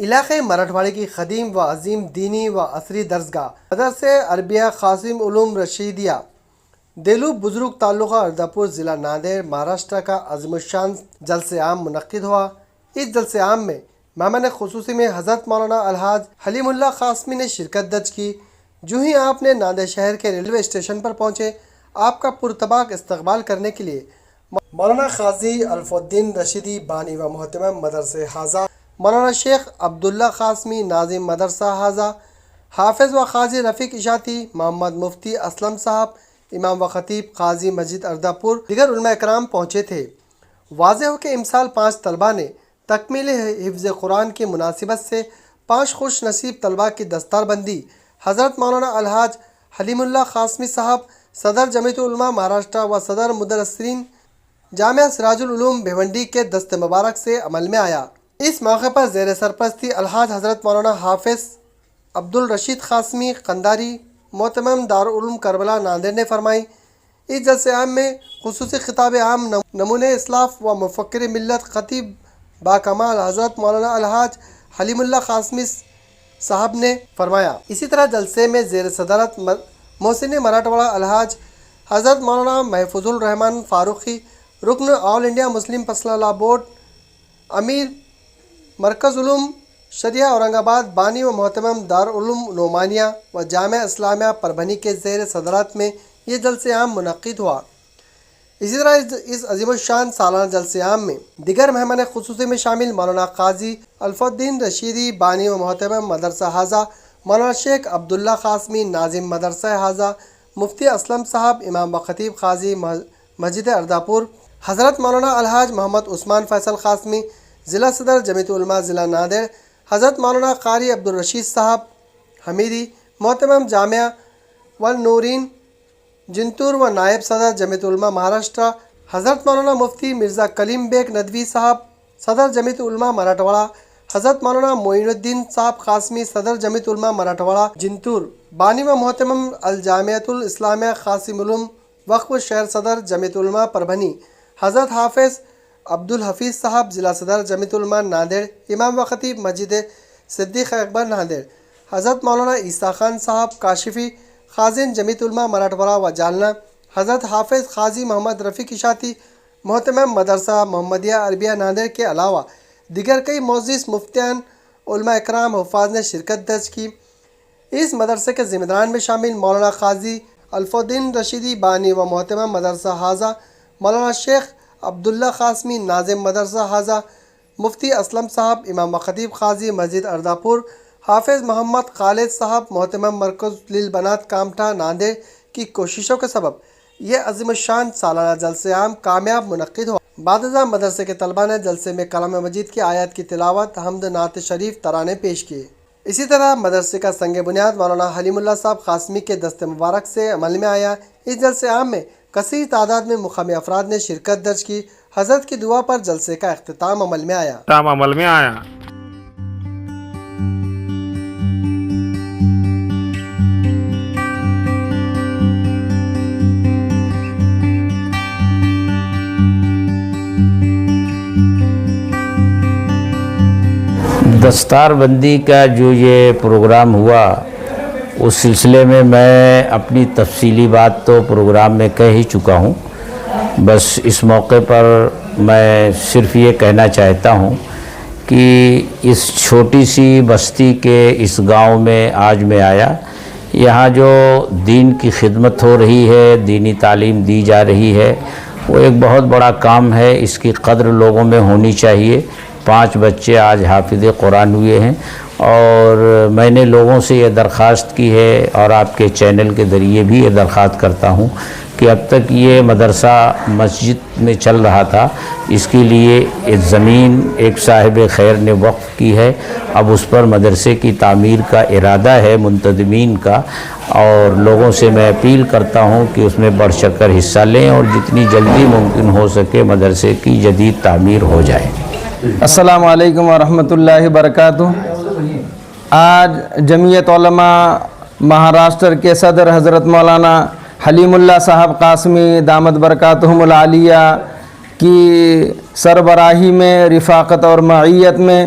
علاقے مراٹھواڑے کی قدیم و عظیم دینی و عصری درسگاہ مدرسہ عربیہ قاسم علوم رشیدیہ دیلو بزرگ تعلقہ ارداپور ضلع ناندیڑ مہاراشٹر کا عظیم الشان جلسہ عام منعقد ہوا۔ اس جلسہ عام میں مہمان خصوصی میں حضرت مولانا الحاج حلیم اللہ قاسمی نے شرکت درج کی۔ جو ہی آپ نے ناندیڑ شہر کے ریلوے اسٹیشن پر پہنچے، آپ کا پرتباک استقبال کرنے کے لیے مولانا قاضی الف الدین رشیدی بانی و محترم مدرسہ حاضہ، مولانا شیخ عبداللہ قاسمی ناظم مدرسہ حاضہ، حافظ و قاضی رفیق اشاعتی، محمد مفتی اسلم صاحب، امام و خطیب قاضی مسجد ارداپور، دیگر علماء اکرام پہنچے تھے۔ واضح ہو کہ امسال 5 طلبہ نے تکمیل حفظ قرآن کی مناسبت سے 5 خوش نصیب طلبہ کی دستار بندی حضرت مولانا الحاج حلیم اللہ قاسمی صاحب، صدر جمعیت علماء مہاراشٹر و صدر مدرسین جامعہ سراج العلوم بھیونڈی کے دست مبارک سے عمل میں آیا۔ اس موقع پر زیر سرپرستی الحاج حضرت مولانا حافظ عبدالرشید قاسمی قنداری محتمم دارالعلوم کربلا ناندیڑ نے فرمائی۔ اس جلسے عام میں خصوصی خطاب عام نمونۂ اسلاف و مفکر ملت خطیب باکمال حضرت مولانا الحاج حلیم اللہ قاسمی صاحب نے فرمایا۔ اسی طرح جلسے میں زیر صدارت محسن مراٹھواڑہ الحاج حضرت مولانا محفوظ الرحمان فاروقی، رکن all India Muslim personal law board, امیر مرکز علوم شریعہ اورنگ آباد، بانی و محتمم دارالعلوم نعمانیہ و جامعہ اسلامیہ پربھنی کے زیر صدارت میں یہ جلسہ عام منعقد ہوا۔ اسی طرح اس عظیم الشان سالانہ جلسہ عام میں دیگر مہمان خصوصی میں شامل مولانا قاضی الف الدین رشیدی بانی و محتمم مدرسہ حاضہ، مولانا شیخ عبداللہ قاسمی ناظم مدرسہ حاضہ، مفتی اسلم صاحب، امام و خطیب قاضی مسجد ارداپور، حضرت مولانا الحاج محمد عثمان فیصل قاسمی ضلع صدر جمعیت علماء ضلع ناندیڑ، حضرت مولانا قاری عبدالرشید صاحب حمیدی محتمم جامعہ والنورین جنتور و نائب صدر جمعیت علماء مہاراشٹر، حضرت مولانا مفتی مرزا کلیم بیگ ندوی صاحب صدر جمعیت علماء مراٹھواڑہ، حضرت مولانا معین الدین صاحب قاسمی صدر جمعیت علماء مراٹھواڑہ جنتور، بانی و محتمم الجامعۃ الاسلامیہ قاسم علوم وقف شہر صدر جمعیت علماء پربھنی، حضرت حافظ عبدالحفیظ صاحب ضلع صدر جمعیت علماء ناندیڑ، امام و خطیب مسجد صدیق اکبر ناندیڑ، حضرت مولانا عیسیٰ خان صاحب کاشفی خازن جمعیت علماء مراٹھواڑہ و جالنہ، حضرت حافظ قاضی محمد رفیق اشاعتی محتمم مدرسہ محمدیہ عربیہ ناندیڑ کے علاوہ دیگر کئی معزز مفتیان، علماء اکرام، حفاظ نے شرکت درج کی۔ اس مدرسے کے ذمہ داران میں شامل مولانا قاضی الف الدین رشیدی بانی و محتمم مدرسہ حاضہ، مولانا شیخ عبداللہ قاسمی ناظم مدرسہ حاضہ، مفتی اسلم صاحب، امام و خطیب قاضی مسجد ارداپور، حافظ محمد خالد صاحب محتمم مرکز للبنات کامٹھا ناندیڑ کی کوششوں کے سبب یہ عظیم الشان سالانہ جلسہ عام کامیاب منعقد ہوا۔ بعد ازاں مدرسے کے طلبہ نے جلسے میں کلام مجید کی آیات کی تلاوت، حمد، نعت شریف، ترانے پیش کیے۔ اسی طرح مدرسے کا سنگ بنیاد مولانا حلیم اللہ صاحب قاسمی کے دست مبارک سے عمل میں آیا۔ اس جلسے عام میں کثیر تعداد میں مقامی افراد نے شرکت درج کی۔ حضرت کی دعا پر جلسے کا اختتام عمل میں آیا۔ دستار بندی کا جو یہ پروگرام ہوا، اس سلسلے میں میں اپنی تفصیلی بات تو پروگرام میں کہہ ہی چکا ہوں۔ بس اس موقع پر میں صرف یہ کہنا چاہتا ہوں کہ اس چھوٹی سی بستی کے اس گاؤں میں آج میں آیا، یہاں جو دین کی خدمت ہو رہی ہے، دینی تعلیم دی جا رہی ہے، وہ ایک بہت بڑا کام ہے۔ اس کی قدر لوگوں میں ہونی چاہیے۔ 5 بچے آج حافظ قرآن ہوئے ہیں، اور میں نے لوگوں سے یہ درخواست کی ہے اور آپ کے چینل کے ذریعے بھی یہ درخواست کرتا ہوں کہ اب تک یہ مدرسہ مسجد میں چل رہا تھا، اس کے لیے ایک زمین ایک صاحب خیر نے وقف کی ہے، اب اس پر مدرسے کی تعمیر کا ارادہ ہے منتظمین کا، اور لوگوں سے میں اپیل کرتا ہوں کہ اس میں بڑھ چڑھ کر حصہ لیں اور جتنی جلدی ممکن ہو سکے مدرسے کی جدید تعمیر ہو جائے۔ السلام علیکم ورحمۃ اللہ وبرکاتہ۔ آج جمعیت علماء مہاراشٹر کے صدر حضرت مولانا حلیم اللہ صاحب قاسمی دامت برکاتہم العالیہ کی سربراہی میں، رفاقت اور معیت میں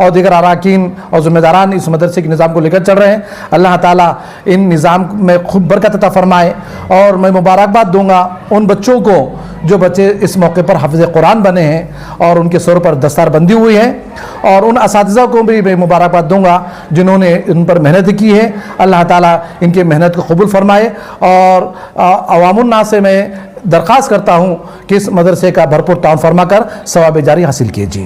اور دیگر اراکین اور ذمہ داران اس مدرسے کے نظام کو لے کر چل رہے ہیں. اللہ تعالیٰ ان نظام میں خوب برکت عطا فرمائے. اور میں مبارکباد دوں گا ان بچوں کو جو بچے اس موقع پر حافظ قرآن بنے ہیں اور ان کے سر پر دستار بندی ہوئی ہے, اور ان اساتذہ کو بھی میں مبارکباد دوں گا جنہوں نے ان پر محنت کی ہے. اللہ تعالیٰ ان کی محنت کو قبول فرمائے. اور عوام الناس سے میں درخواست کرتا ہوں کہ اس مدرسے کا بھرپور تعاون فرما کر ثواب جاری حاصل کیجیے.